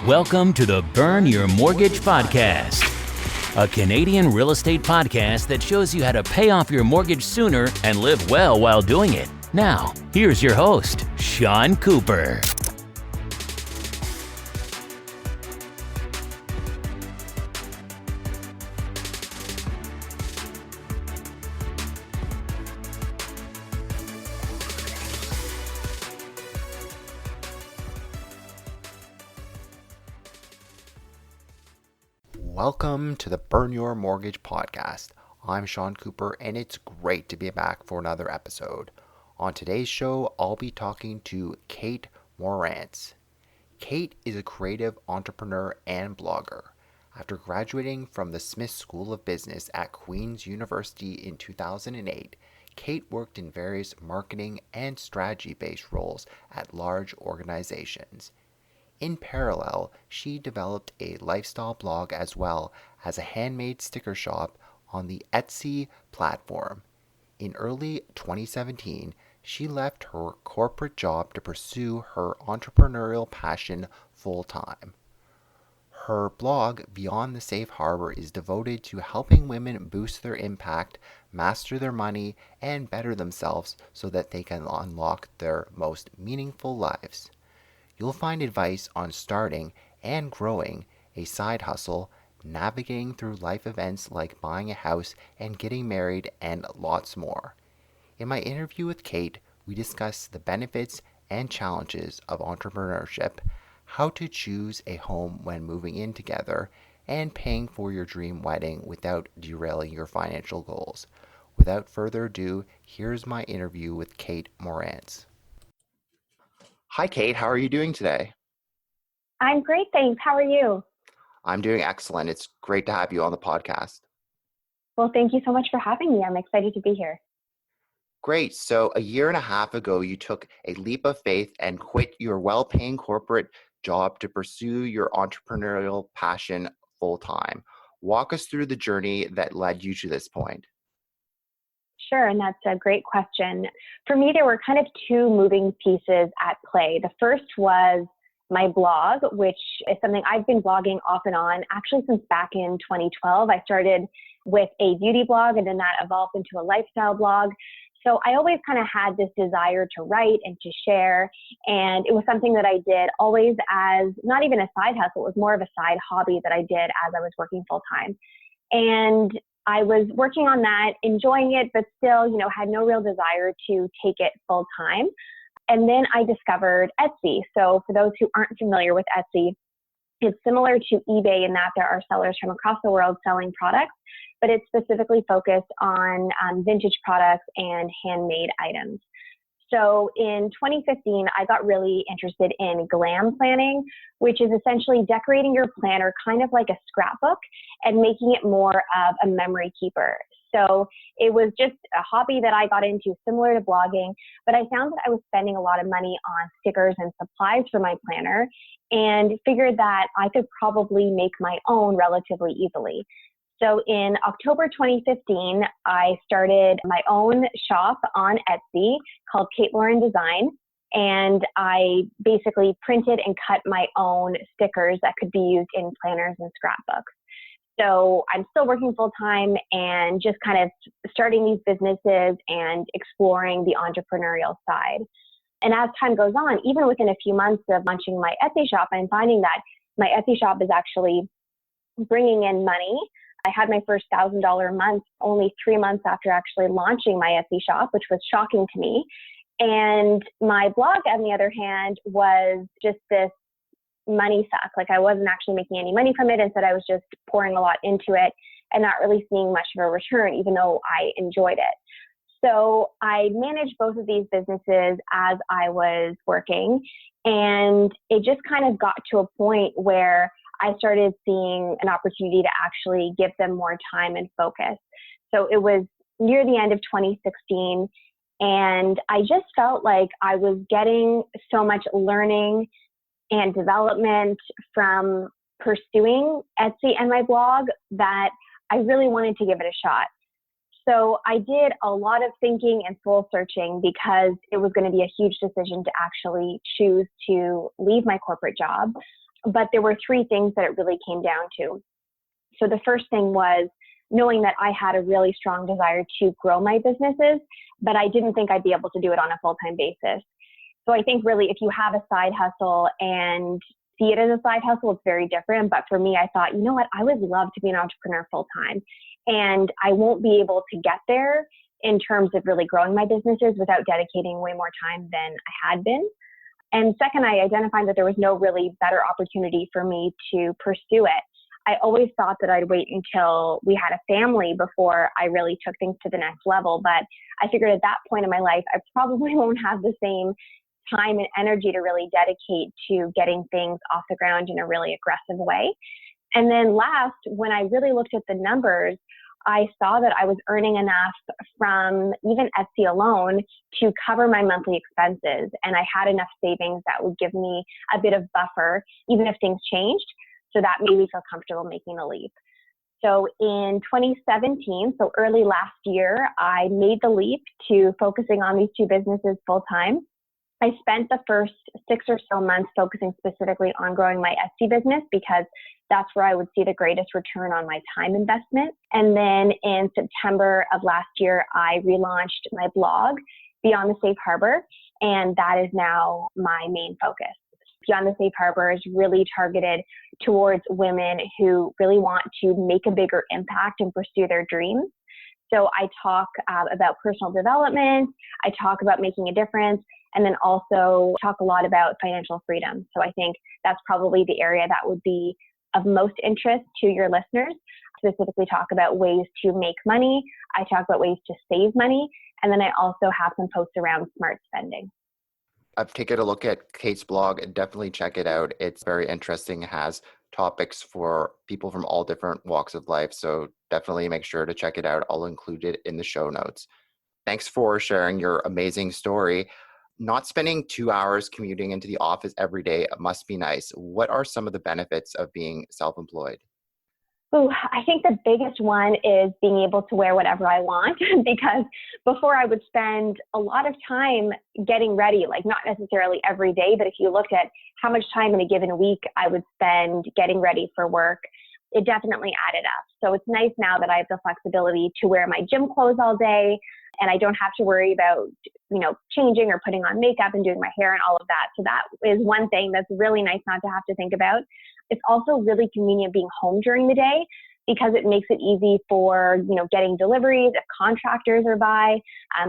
Welcome to the Burn Your Mortgage Podcast, a Canadian real estate podcast that shows you how to pay off your mortgage sooner and live well while doing it. Now, here's your host, Sean Cooper. Welcome to the Burn Your Mortgage Podcast. I'm Sean Cooper, and it's great to be back for another episode. On today's show, I'll be talking to Kate Morantz. Kate is a creative entrepreneur and blogger. After graduating from the Smith School of Business at Queen's University in 2008, Kate worked in various marketing and strategy-based roles at large organizations. In parallel, she developed a lifestyle blog as well as a handmade sticker shop on the Etsy platform. In early 2017, she left her corporate job to pursue her entrepreneurial passion full-time. Her blog, Beyond the Safe Harbor, is devoted to helping women boost their impact, master their money, and better themselves so that they can unlock their most meaningful lives. You'll find advice on starting and growing a side hustle, navigating through life events like buying a house and getting married, and lots more. In my interview with Kate, we discuss the benefits and challenges of entrepreneurship, how to choose a home when moving in together, and paying for your dream wedding without derailing your financial goals. Without further ado, here's my interview with Kate Morantz. Hi, Kate. How are you doing today? I'm great, thanks. How are you? I'm doing excellent. It's great to have you on the podcast. Well, thank you so much for having me. I'm excited to be here. Great. So a year and a half ago, you took a leap of faith and quit your well-paying corporate job to pursue your entrepreneurial passion full-time. Walk us through the journey that led you to this point. Sure, and that's a great question. For me, there were kind of two moving pieces at play. The first was my blog, which is something I've been blogging off and on actually since back in 2012. I started with a beauty blog, and then that evolved into a lifestyle blog. So I always kind of had this desire to write and to share, and it was something that I did always as not even a side hustle. It was more of a side hobby that I did as I was working full time. And I was working on that, enjoying it, but still, had no real desire to take it full time. And then I discovered Etsy. So for those who aren't familiar with Etsy, it's similar to eBay in that there are sellers from across the world selling products, but it's specifically focused on vintage products and handmade items. So in 2015, I got really interested in glam planning, which is essentially decorating your planner kind of like a scrapbook and making it more of a memory keeper. So it was just a hobby that I got into similar to blogging, but I found that I was spending a lot of money on stickers and supplies for my planner and figured that I could probably make my own relatively easily. So in October 2015, I started my own shop on Etsy called Kate Lauren Design, and I basically printed and cut my own stickers that could be used in planners and scrapbooks. So I'm still working full time and just kind of starting these businesses and exploring the entrepreneurial side. And as time goes on, even within a few months of launching my Etsy shop, I'm finding that my Etsy shop is actually bringing in money. I had my first $1,000 month only 3 months after actually launching my Etsy shop, which was shocking to me. And my blog, on the other hand, was just this money suck. Like I wasn't actually making any money from it. Instead, I was just pouring a lot into it and not really seeing much of a return, even though I enjoyed it. So I managed both of these businesses as I was working. And it just kind of got to a point where I started seeing an opportunity to actually give them more time and focus. So it was near the end of 2016, and I just felt like I was getting so much learning and development from pursuing Etsy and my blog that I really wanted to give it a shot. So I did a lot of thinking and soul searching because it was going to be a huge decision to actually choose to leave my corporate job But there were three things that it really came down to. So the first thing was knowing that I had a really strong desire to grow my businesses, but I didn't think I'd be able to do it on a full-time basis. So I think really if you have a side hustle and see it as a side hustle, it's very different. But for me, I thought, you know what, I would love to be an entrepreneur full-time, and I won't be able to get there in terms of really growing my businesses without dedicating way more time than I had been. And second, I identified that there was no really better opportunity for me to pursue it. I always thought that I'd wait until we had a family before I really took things to the next level. But I figured at that point in my life, I probably won't have the same time and energy to really dedicate to getting things off the ground in a really aggressive way. And then last, when I really looked at the numbers, I saw that I was earning enough from even Etsy alone to cover my monthly expenses. And I had enough savings that would give me a bit of buffer, even if things changed. So that made me feel comfortable making the leap. So in 2017, so early last year, I made the leap to focusing on these two businesses full time. I spent the first 6 or so months focusing specifically on growing my Etsy business because that's where I would see the greatest return on my time investment. And then in September of last year, I relaunched my blog, Beyond the Safe Harbor, and that is now my main focus. Beyond the Safe Harbor is really targeted towards women who really want to make a bigger impact and pursue their dreams. So I talk about personal development, I talk about making a difference, and then also talk a lot about financial freedom. So I think that's probably the area that would be of most interest to your listeners. Specifically talk about ways to make money, I talk about ways to save money, and then I also have some posts around smart spending. I've taken a look at Kate's blog and definitely check it out. It's very interesting. It has topics for people from all different walks of life. So definitely make sure to check it out. I'll include it in the show notes. Thanks for sharing your amazing story. Not spending 2 hours commuting into the office every day must be nice. What are some of the benefits of being self-employed? Ooh, I think the biggest one is being able to wear whatever I want, because before I would spend a lot of time getting ready, like not necessarily every day, but if you looked at how much time in a given week I would spend getting ready for work, it definitely added up. So it's nice now that I have the flexibility to wear my gym clothes all day, and I don't have to worry about, changing or putting on makeup and doing my hair and all of that. So that is one thing that's really nice not to have to think about. It's also really convenient being home during the day because it makes it easy for, getting deliveries if contractors are by.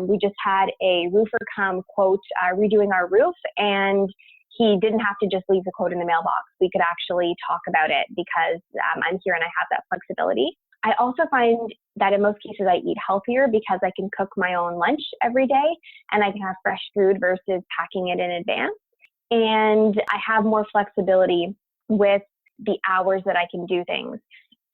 We just had a roofer come quote redoing our roof, and he didn't have to just leave the quote in the mailbox. We could actually talk about it because I'm here and I have that flexibility. I also find that in most cases I eat healthier because I can cook my own lunch every day and I can have fresh food versus packing it in advance. And I have more flexibility with the hours that I can do things.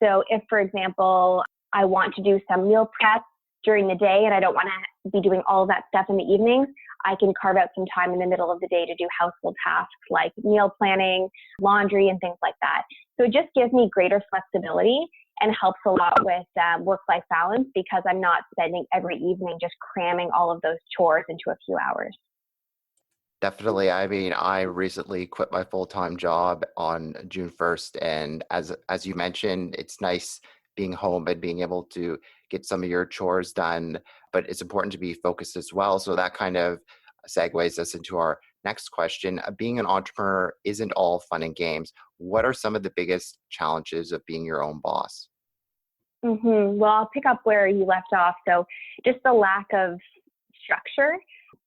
So if, for example, I want to do some meal prep during the day and I don't want to be doing all of that stuff in the evenings, I can carve out some time in the middle of the day to do household tasks like meal planning, laundry, and things like that. So it just gives me greater flexibility and helps a lot with work-life balance because I'm not spending every evening just cramming all of those chores into a few hours. Definitely. I mean, I recently quit my full-time job on June 1st. And as you mentioned, it's nice being home and being able to get some of your chores done, but it's important to be focused as well. So that kind of segues us into our next question. Being an entrepreneur isn't all fun and games. What are some of the biggest challenges of being your own boss? Well, I'll pick up where you left off. So just the lack of structure,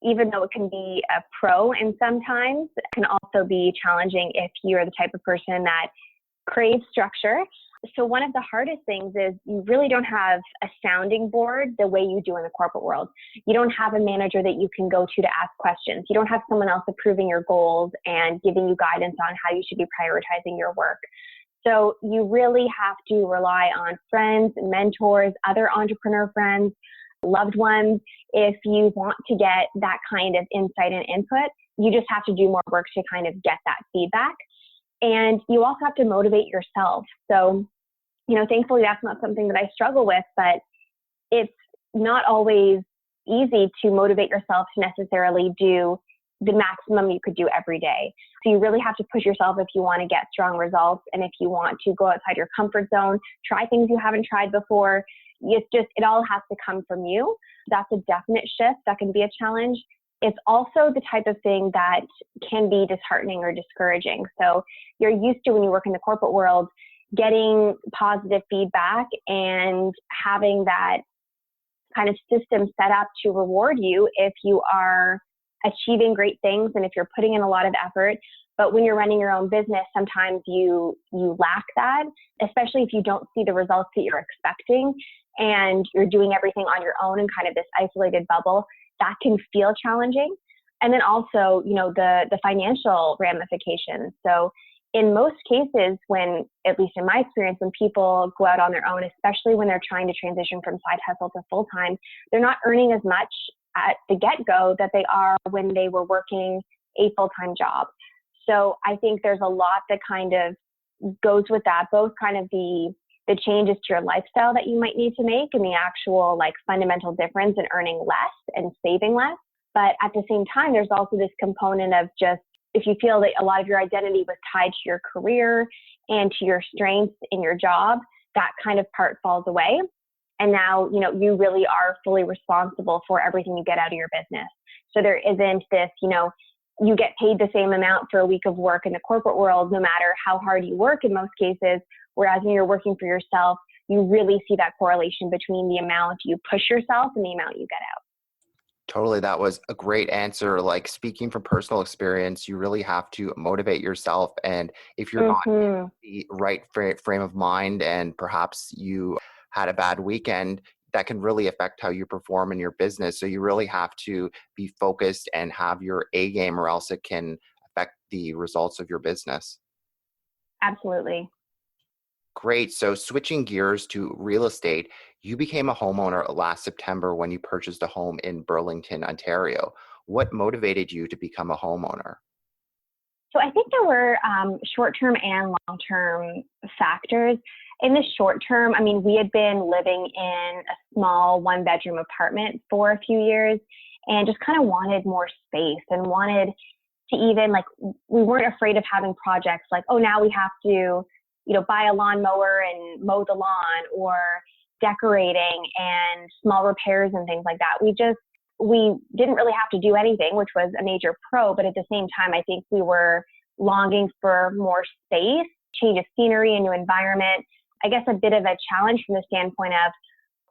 even though it can be a pro and sometimes it can also be challenging if you're the type of person that craves structure. So one of the hardest things is you really don't have a sounding board the way you do in the corporate world. You don't have a manager that you can go to ask questions. You don't have someone else approving your goals and giving you guidance on how you should be prioritizing your work. So you really have to rely on friends, mentors, other entrepreneur friends, loved ones. If you want to get that kind of insight and input, you just have to do more work to kind of get that feedback. And you also have to motivate yourself. So, thankfully that's not something that I struggle with, but it's not always easy to motivate yourself to necessarily do the maximum you could do every day. So you really have to push yourself if you want to get strong results. And if you want to go outside your comfort zone, try things you haven't tried before. It all has to come from you. That's a definite shift. That can be a challenge. It's also the type of thing that can be disheartening or discouraging. So you're used to, when you work in the corporate world, getting positive feedback and having that kind of system set up to reward you if you are achieving great things and if you're putting in a lot of effort. But when you're running your own business, sometimes you lack that, especially if you don't see the results that you're expecting and you're doing everything on your own in kind of this isolated bubble. That can feel challenging. And then also, the financial ramifications. So in most cases, when, at least in my experience, when people go out on their own, especially when they're trying to transition from side hustle to full-time, they're not earning as much at the get-go that they are when they were working a full-time job. So I think there's a lot that kind of goes with that, both kind of the changes to your lifestyle that you might need to make and the actual fundamental difference in earning less and saving less. But at the same time, there's also this component of just, if you feel that a lot of your identity was tied to your career and to your strengths in your job, that kind of part falls away. And now, you really are fully responsible for everything you get out of your business. So there isn't this, you get paid the same amount for a week of work in the corporate world, no matter how hard you work in most cases. Whereas when you're working for yourself, you really see that correlation between the amount you push yourself and the amount you get out. Totally. That was a great answer. Speaking from personal experience, you really have to motivate yourself. And if you're not in the right frame of mind and perhaps you had a bad weekend, that can really affect how you perform in your business. So you really have to be focused and have your A game, or else it can affect the results of your business. Absolutely. Great. So switching gears to real estate, you became a homeowner last September when you purchased a home in Burlington, Ontario. What motivated you to become a homeowner? So I think there were short-term and long-term factors. In the short term, we had been living in a small one-bedroom apartment for a few years and just kind of wanted more space and wanted to even, we weren't afraid of having projects now we have to buy a lawnmower and mow the lawn, or decorating and small repairs and things like that. We didn't really have to do anything, which was a major pro, but at the same time, I think we were longing for more space, change of scenery, a new environment. I guess a bit of a challenge from the standpoint of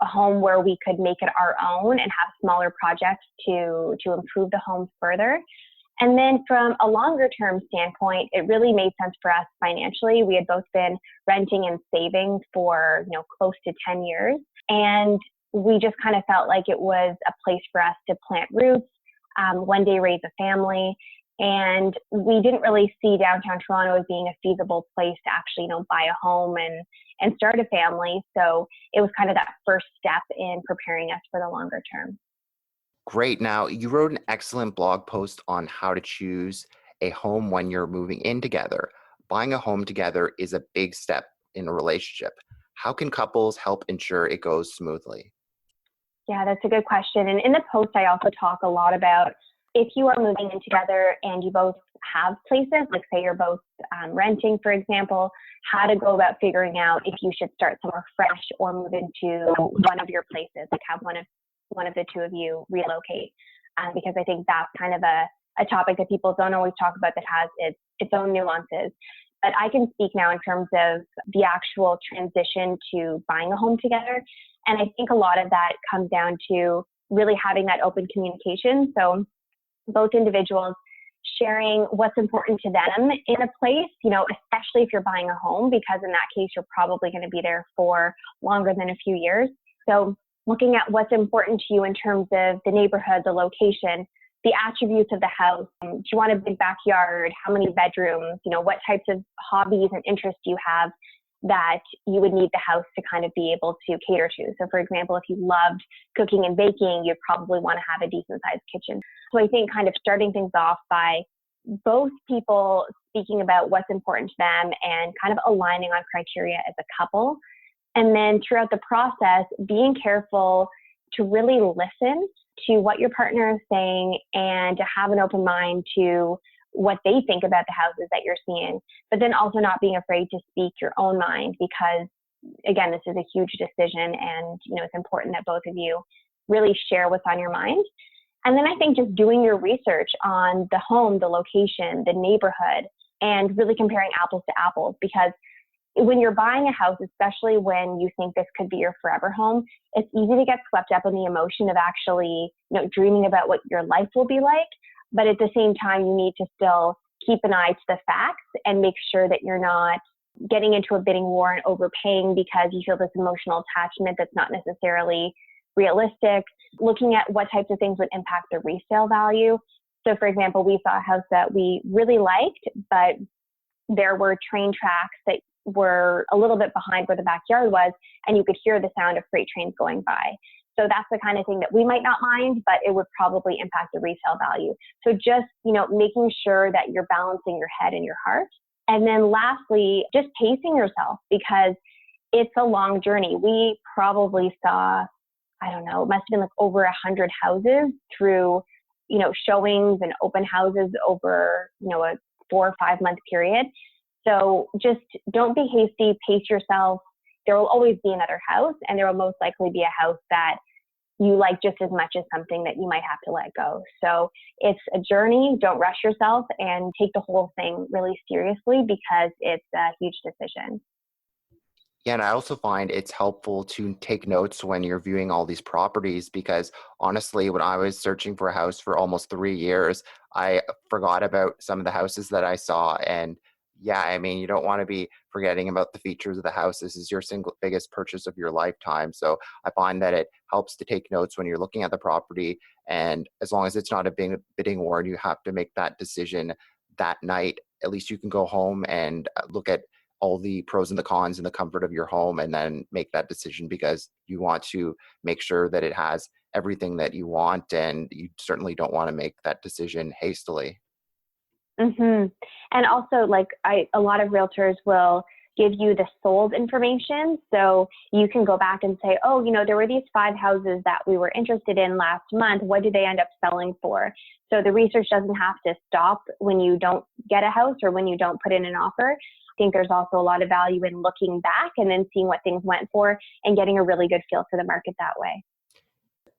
a home where we could make it our own and have smaller projects to improve the home further. And then from a longer term standpoint, it really made sense for us financially. We had both been renting and saving for, close to 10 years. And we just kind of felt like it was a place for us to plant roots, one day raise a family. And we didn't really see downtown Toronto as being a feasible place to actually, buy a home and start a family. So it was kind of that first step in preparing us for the longer term. Great. Now, you wrote an excellent blog post on how to choose a home when you're moving in together. Buying a home together is a big step in a relationship. How can couples help ensure it goes smoothly? Yeah, that's a good question. And in the post, I also talk a lot about if you are moving in together and you both have places, say you're both renting, for example, how to go about figuring out if you should start somewhere fresh or move into one of your places, have one of the two of you relocate, because I think that's kind of a topic that people don't always talk about, that has its own nuances. But I can speak now in terms of the actual transition to buying a home together. And I think a lot of that comes down to really having that open communication. So both individuals sharing what's important to them in a place, especially if you're buying a home, because in that case, you're probably going to be there for longer than a few years. So looking at what's important to you in terms of the neighborhood, the location, the attributes of the house. Do you want a big backyard? How many bedrooms? What types of hobbies and interests do you have that you would need the house to kind of be able to cater to? So for example, if you loved cooking and baking, you'd probably want to have a decent sized kitchen. So I think kind of starting things off by both people speaking about what's important to them and kind of aligning on criteria as a couple. And then throughout the process, being careful to really listen to what your partner is saying and to have an open mind to what they think about the houses that you're seeing, but then also not being afraid to speak your own mind, because again, this is a huge decision, and it's important that both of you really share what's on your mind. And then I think just doing your research on the home, the location, the neighborhood, and really comparing apples to apples, because when you're buying a house, especially when you think this could be your forever home, it's easy to get swept up in the emotion of actually, dreaming about what your life will be like. But at the same time, you need to still keep an eye to the facts and make sure that you're not getting into a bidding war and overpaying because you feel this emotional attachment that's not necessarily realistic. Looking at what types of things would impact the resale value. So for example, we saw a house that we really liked, but there were train tracks that were a little bit behind where the backyard was, and you could hear the sound of freight trains going by. So that's the kind of thing that we might not mind, but it would probably impact the resale value. So just, making sure that you're balancing your head and your heart. And then lastly, just pacing yourself, because it's a long journey. We probably saw, I don't know, it must have been like over 100 houses through, showings and open houses over, a 4 or 5 month period. So just don't be hasty, pace yourself. There will always be another house, and there will most likely be a house that you like just as much as something that you might have to let go. So it's a journey. Don't rush yourself, and take the whole thing really seriously, because it's a huge decision. Yeah, and I also find it's helpful to take notes when you're viewing all these properties, because honestly, when I was searching for a house for almost 3 years, I forgot about some of the houses that I saw. And yeah, I mean, you don't want to be forgetting about the features of the house. This is your single biggest purchase of your lifetime. So I find that it helps to take notes when you're looking at the property. And as long as it's not a big bidding war and you have to make that decision that night, at least you can go home and look at all the pros and the cons in the comfort of your home, and then make that decision, because you want to make sure that it has everything that you want, and you certainly don't want to make that decision hastily. Mm-hmm. And also, a lot of realtors will give you the sold information. So you can go back and say, oh, there were these 5 houses that we were interested in last month. What did they end up selling for? So the research doesn't have to stop when you don't get a house or when you don't put in an offer. I think there's also a lot of value in looking back and then seeing what things went for and getting a really good feel for the market that way.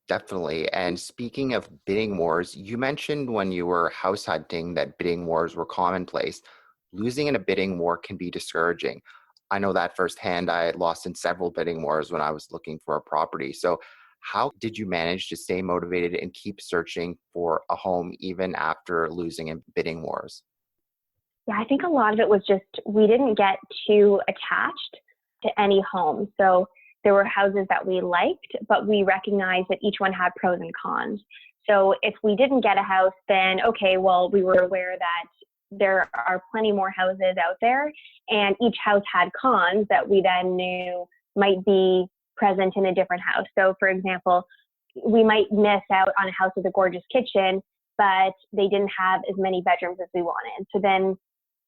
Definitely. And speaking of bidding wars, you mentioned when you were house hunting that bidding wars were commonplace. Losing in a bidding war can be discouraging. I know that firsthand. I lost in several bidding wars when I was looking for a property. So how did you manage to stay motivated and keep searching for a home even after losing in bidding wars? Yeah, I think a lot of it was just we didn't get too attached to any home. So there were houses that we liked, but we recognized that each one had pros and cons. So if we didn't get a house, then okay, well, we were aware that there are plenty more houses out there, and each house had cons that we then knew might be present in a different house. So for example, we might miss out on a house with a gorgeous kitchen, but they didn't have as many bedrooms as we wanted. So then,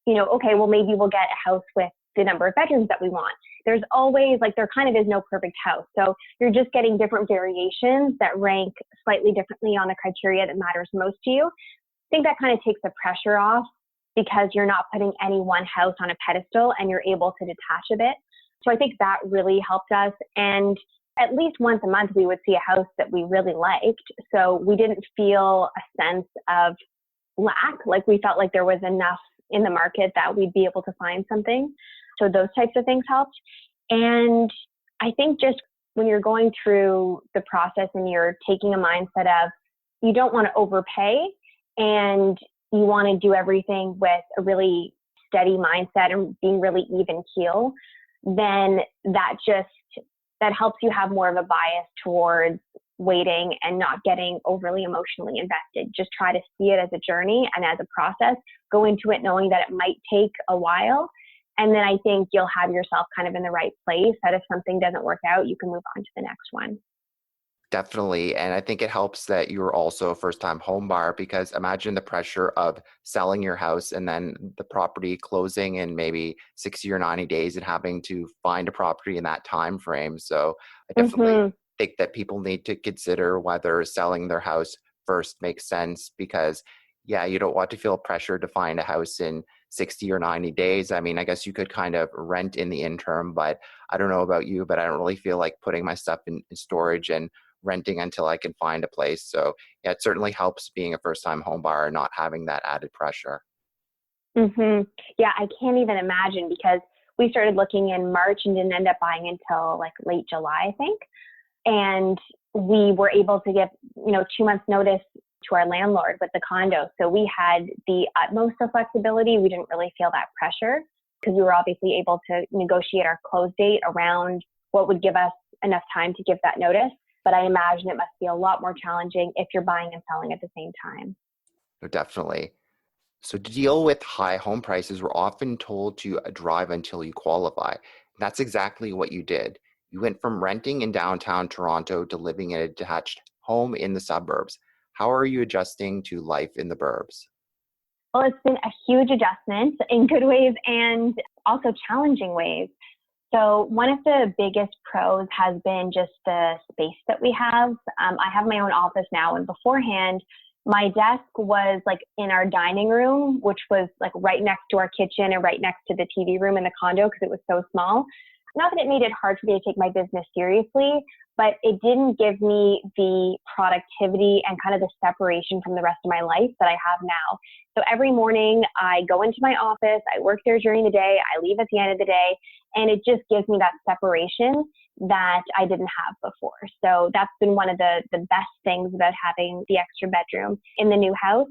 okay, well, maybe we'll get a house with the number of bedrooms that we want. There's always, there kind of is no perfect house. So you're just getting different variations that rank slightly differently on the criteria that matters most to you. I think that kind of takes the pressure off, because you're not putting any one house on a pedestal and you're able to detach a bit. So I think that really helped us. And at least once a month, we would see a house that we really liked. So we didn't feel a sense of lack. We felt like there was enough in the market that we'd be able to find something. So those types of things helped. And I think just when you're going through the process and you're taking a mindset of you don't want to overpay and you want to do everything with a really steady mindset and being really even keel, then that helps you have more of a bias towards waiting and not getting overly emotionally invested. Just try to see it as a journey and as a process. Go into it knowing that it might take a while. And then I think you'll have yourself kind of in the right place that if something doesn't work out, you can move on to the next one. Definitely. And I think it helps that you're also a first-time home buyer, because imagine the pressure of selling your house and then the property closing in maybe 60 or 90 days and having to find a property in that time frame. So I definitely think that people need to consider whether selling their house first makes sense because, yeah, you don't want to feel pressure to find a house in 60 or 90 days. I mean, I guess you could kind of rent in the interim, but I don't know about you, but I don't really feel like putting my stuff in storage and renting until I can find a place. So yeah, it certainly helps being a first-time home buyer, not having that added pressure. Yeah, I can't even imagine because we started looking in March and didn't end up buying until like late July, I think. And we were able to give, 2 months notice to our landlord with the condo. So we had the utmost of flexibility. We didn't really feel that pressure because we were obviously able to negotiate our close date around what would give us enough time to give that notice. But I imagine it must be a lot more challenging if you're buying and selling at the same time. Definitely. So to deal with high home prices, we're often told to drive until you qualify. That's exactly what you did. You went from renting in downtown Toronto to living in a detached home in the suburbs. How are you adjusting to life in the burbs? Well, it's been a huge adjustment in good ways and also challenging ways. So one of the biggest pros has been just the space that we have. I have my own office now, and beforehand, my desk was like in our dining room, which was like right next to our kitchen and right next to the TV room in the condo because it was so small. Not that it made it hard for me to take my business seriously, but it didn't give me the productivity and kind of the separation from the rest of my life that I have now. So every morning I go into my office, I work there during the day, I leave at the end of the day, and it just gives me that separation that I didn't have before. So that's been one of the best things about having the extra bedroom in the new house.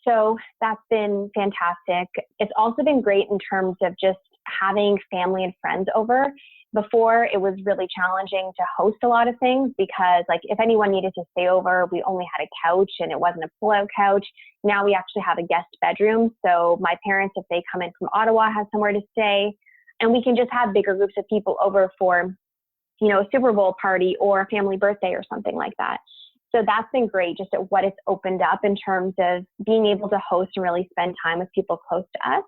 So that's been fantastic. It's also been great in terms of just having family and friends over. Before, it was really challenging to host a lot of things because like if anyone needed to stay over, we only had a couch and it wasn't a pull-out couch. Now we actually have a guest bedroom. So my parents, if they come in from Ottawa, have somewhere to stay. And we can just have bigger groups of people over for, a Super Bowl party or a family birthday or something like that. So that's been great just at what it's opened up in terms of being able to host and really spend time with people close to us.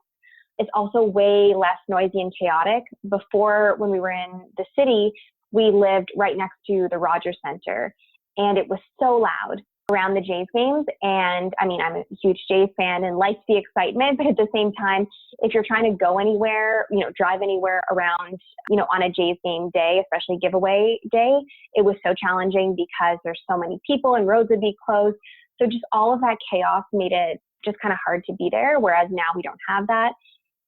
It's also way less noisy and chaotic. Before, when we were in the city, we lived right next to the Rogers Center, and it was so loud around the Jays games. And I mean, I'm a huge Jays fan and like the excitement, but at the same time, if you're trying to go anywhere, drive anywhere around, on a Jays game day, especially giveaway day, it was so challenging because there's so many people and roads would be closed. So just all of that chaos made it just kind of hard to be there. Whereas now we don't have that.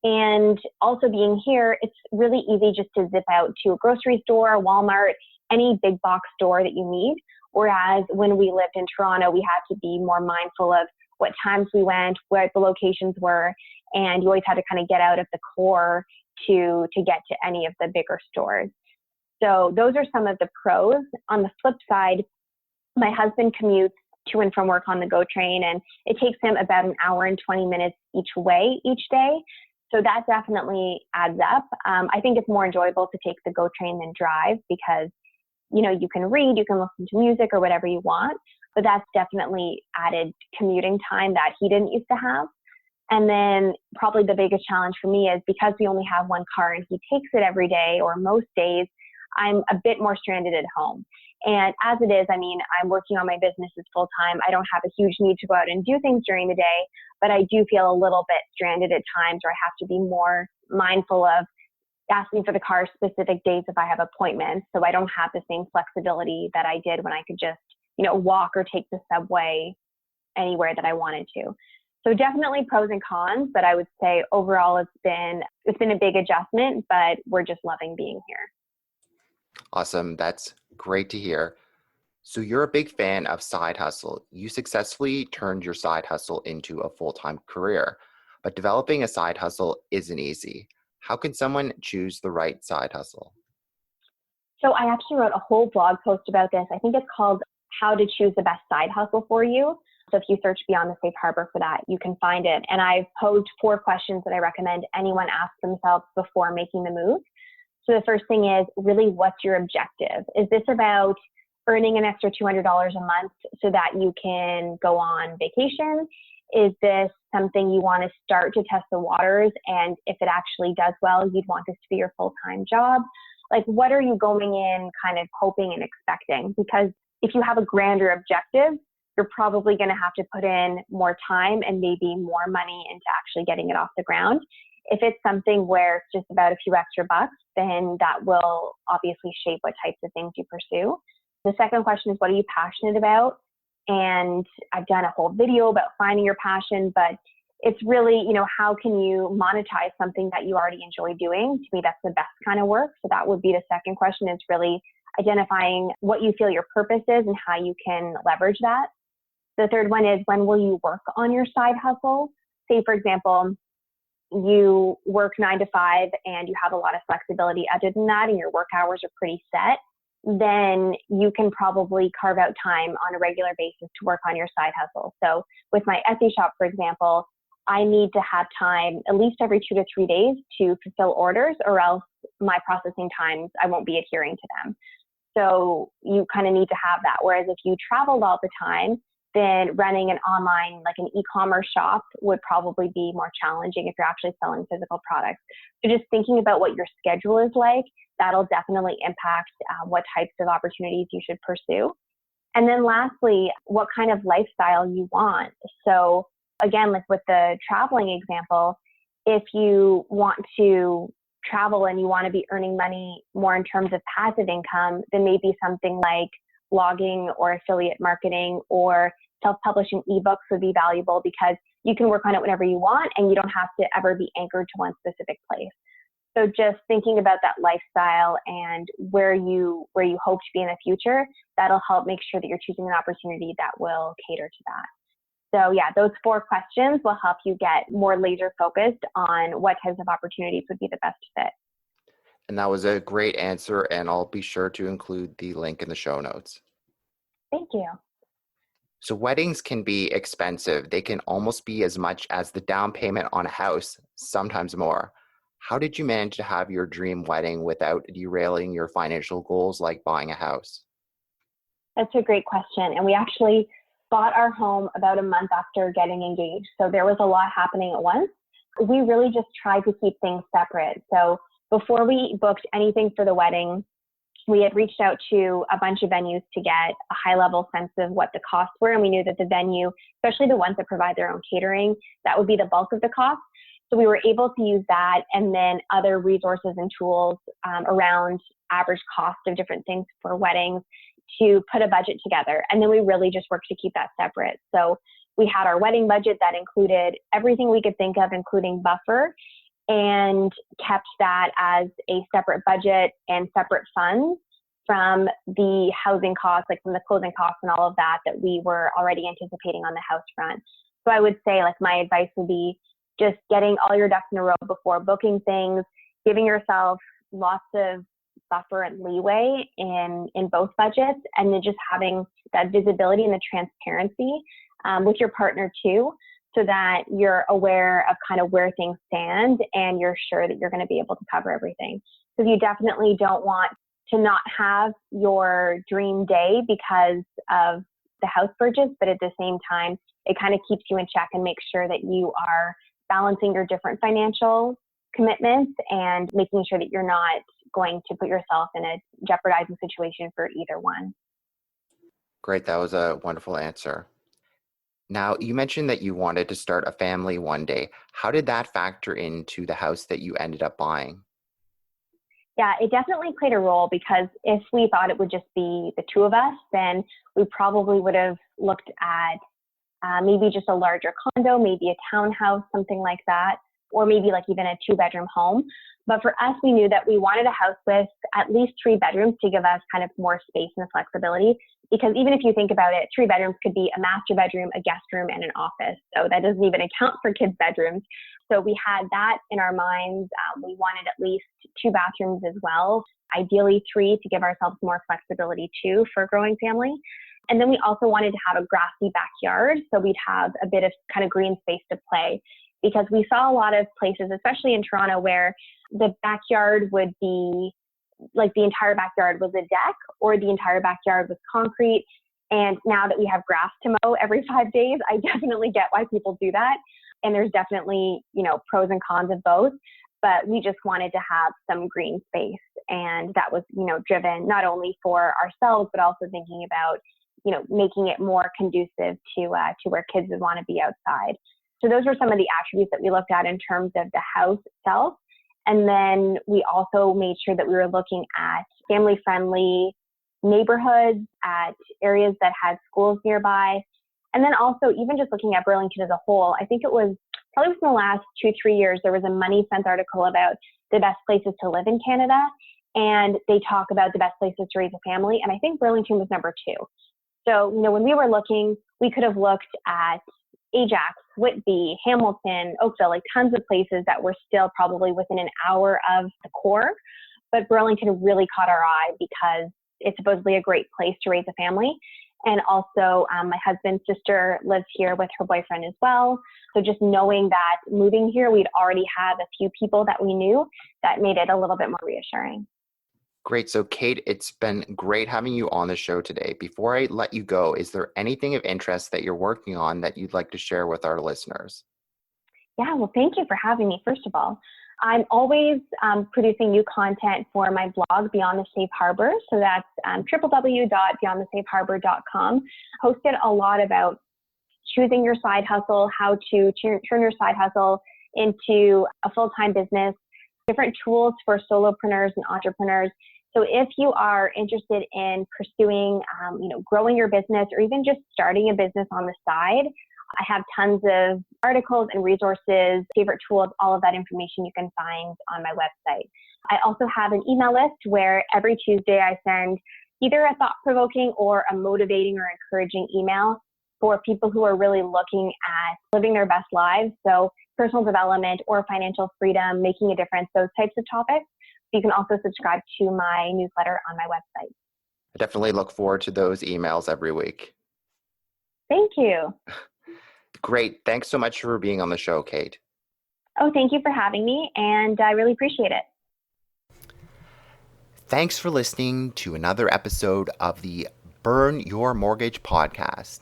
And also being here, it's really easy just to zip out to a grocery store, Walmart, any big box store that you need. Whereas when we lived in Toronto, we had to be more mindful of what times we went, where the locations were, and you always had to kind of get out of the core to get to any of the bigger stores. So those are some of the pros. On the flip side, my husband commutes to and from work on the GO train, and it takes him about an hour and 20 minutes each way each day. So that definitely adds up. I think it's more enjoyable to take the GO train than drive because, you can read, you can listen to music or whatever you want, but that's definitely added commuting time that he didn't used to have. And then probably the biggest challenge for me is because we only have one car and he takes it every day or most days, I'm a bit more stranded at home. And as it is, I'm working on my businesses full time. I don't have a huge need to go out and do things during the day, but I do feel a little bit stranded at times where I have to be more mindful of asking for the car specific days if I have appointments. So I don't have the same flexibility that I did when I could just, walk or take the subway anywhere that I wanted to. So definitely pros and cons, but I would say overall it's been a big adjustment, but we're just loving being here. Awesome. That's great to hear. So you're a big fan of side hustle. You successfully turned your side hustle into a full-time career, but developing a side hustle isn't easy. How can someone choose the right side hustle? So I actually wrote a whole blog post about this. I think it's called How to Choose the Best Side Hustle for You. So if you search Beyond the Safe Harbor for that, you can find it. And I've posed 4 questions that I recommend anyone ask themselves before making the move. So the first thing is really, what's your objective? Is this about earning an extra $200 a month so that you can go on vacation? Is this something you want to start to test the waters? And if it actually does well, you'd want this to be your full-time job? like, what are you going in kind of hoping and expecting? Because if you have a grander objective, you're probably going to have to put in more time and maybe more money into actually getting it off the ground. If it's something where it's just about a few extra bucks, then that will obviously shape what types of things you pursue. The second question is, what are you passionate about? And I've done a whole video about finding your passion, but it's really, how can you monetize something that you already enjoy doing? To me, that's the best kind of work. So that would be the second question, is really identifying what you feel your purpose is and how you can leverage that. The third one is, when will you work on your side hustle? Say, for example, you work 9 to 5 and you have a lot of flexibility other than that, and your work hours are pretty set, then you can probably carve out time on a regular basis to work on your side hustle. So with my Etsy shop, for example, I need to have time at least every 2 to 3 days to fulfill orders, or else my processing times, I won't be adhering to them. So you kind of need to have that. Whereas if you traveled all the time, then running an online, like an e-commerce shop, would probably be more challenging if you're actually selling physical products. So just thinking about what your schedule is like, that'll definitely impact what types of opportunities you should pursue. And then lastly, what kind of lifestyle you want. So again, like with the traveling example, if you want to travel and you want to be earning money more in terms of passive income, then maybe something like blogging or affiliate marketing or self-publishing ebooks would be valuable, because you can work on it whenever you want and you don't have to ever be anchored to one specific place. So just thinking about that lifestyle and where you hope to be in the future, that'll help make sure that you're choosing an opportunity that will cater to that. So yeah, those 4 questions will help you get more laser focused on what types of opportunities would be the best fit. And that was a great answer, and I'll be sure to include the link in the show notes. Thank you. So weddings can be expensive. They can almost be as much as the down payment on a house, sometimes more. How did you manage to have your dream wedding without derailing your financial goals like buying a house? That's a great question. And we actually bought our home about a month after getting engaged. So there was a lot happening at once. We really just tried to keep things separate. So before we booked anything for the wedding, we had reached out to a bunch of venues to get a high level sense of what the costs were. And we knew that the venue, especially the ones that provide their own catering, that would be the bulk of the cost. So we were able to use that, and then other resources and tools around average cost of different things for weddings to put a budget together. And then we really just worked to keep that separate. So we had our wedding budget that included everything we could think of, including buffer, and kept that as a separate budget and separate funds from the housing costs, like from the closing costs and all of that we were already anticipating on the house front. So I would say, like, my advice would be just getting all your ducks in a row before booking things, giving yourself lots of buffer and leeway in both budgets, and then just having that visibility and the transparency with your partner too, so that you're aware of kind of where things stand and you're sure that you're going to be able to cover everything. So you definitely don't want to not have your dream day because of the house purchase, but at the same time, it kind of keeps you in check and makes sure that you are balancing your different financial commitments and making sure that you're not going to put yourself in a jeopardizing situation for either one. Great. That was a wonderful answer. Now, you mentioned that you wanted to start a family one day. How did that factor into the house that you ended up buying? Yeah, it definitely played a role, because if we thought it would just be the two of us, then we probably would have looked at maybe just a larger condo, maybe a townhouse, something like that, or maybe like even a 2-bedroom home. But for us, we knew that we wanted a house with at least 3 bedrooms to give us kind of more space and flexibility. Because even if you think about it, 3 bedrooms could be a master bedroom, a guest room, and an office. So that doesn't even account for kids' bedrooms. So we had that in our minds. We wanted at least 2 bathrooms as well, ideally 3 to give ourselves more flexibility too for a growing family. And then we also wanted to have a grassy backyard, so we'd have a bit of kind of green space to play. Because we saw a lot of places, especially in Toronto, where the backyard would be like the entire backyard was a deck, or the entire backyard was concrete. And now that we have grass to mow every 5 days, I definitely get why people do that. And there's definitely, pros and cons of both. but we just wanted to have some green space. And that was, driven not only for ourselves, but also thinking about, making it more conducive to where kids would want to be outside. So those were some of the attributes that we looked at in terms of the house itself. And then we also made sure that we were looking at family-friendly neighborhoods, at areas that had schools nearby. And then also even just looking at Burlington as a whole, I think it was probably within the last 2-3 years, there was a Money Sense article about the best places to live in Canada. And they talk about the best places to raise a family. And I think Burlington was number 2. So, when we were looking, we could have looked at Ajax, Whitby, Hamilton, Oakville, like tons of places that were still probably within an hour of the core. But Burlington really caught our eye because it's supposedly a great place to raise a family. And also my husband's sister lives here with her boyfriend as well. So just knowing that moving here, we'd already had a few people that we knew, that made it a little bit more reassuring. Great. So Kate, it's been great having you on the show today. Before I let you go, is there anything of interest that you're working on that you'd like to share with our listeners? Yeah, well, thank you for having me, first of all. I'm always producing new content for my blog, Beyond the Safe Harbor. So that's www.beyondthesafeharbor.com. Posted a lot about choosing your side hustle, how to turn your side hustle into a full-time business, different tools for solopreneurs and entrepreneurs. So if you are interested in pursuing, growing your business, or even just starting a business on the side, I have tons of articles and resources, favorite tools, all of that information you can find on my website. I also have an email list where every Tuesday I send either a thought-provoking or a motivating or encouraging email for people who are really looking at living their best lives. So personal development or financial freedom, making a difference, those types of topics. You can also subscribe to my newsletter on my website. I definitely look forward to those emails every week. Thank you. Great. Thanks so much for being on the show, Kate. Oh, thank you for having me, and I really appreciate it. Thanks for listening to another episode of the Burn Your Mortgage podcast.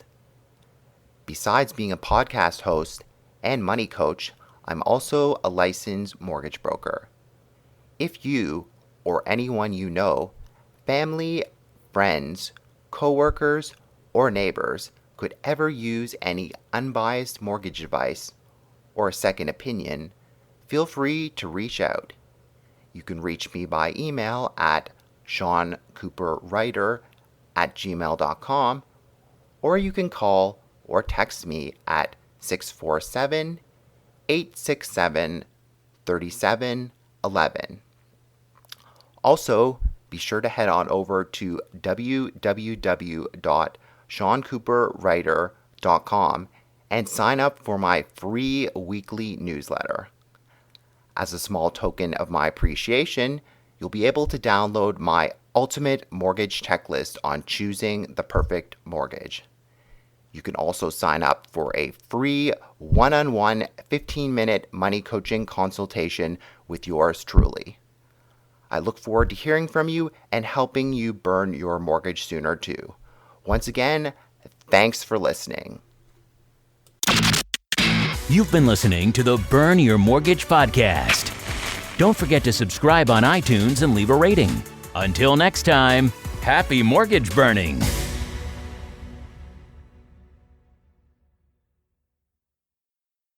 Besides being a podcast host and money coach, I'm also a licensed mortgage broker. If you or anyone you know, family, friends, coworkers, or neighbors could ever use any unbiased mortgage advice or a second opinion, feel free to reach out. You can reach me by email at seancooperwriter@gmail.com, or you can call or text me at 647-867-3711. Also, be sure to head on over to www.seancooperwriter.com and sign up for my free weekly newsletter. As a small token of my appreciation, you'll be able to download my ultimate mortgage checklist on choosing the perfect mortgage. You can also sign up for a free one-on-one 15-minute money coaching consultation with yours truly. I look forward to hearing from you and helping you burn your mortgage sooner too. Once again, thanks for listening. You've been listening to the Burn Your Mortgage podcast. Don't forget to subscribe on iTunes and leave a rating. Until next time, happy mortgage burning.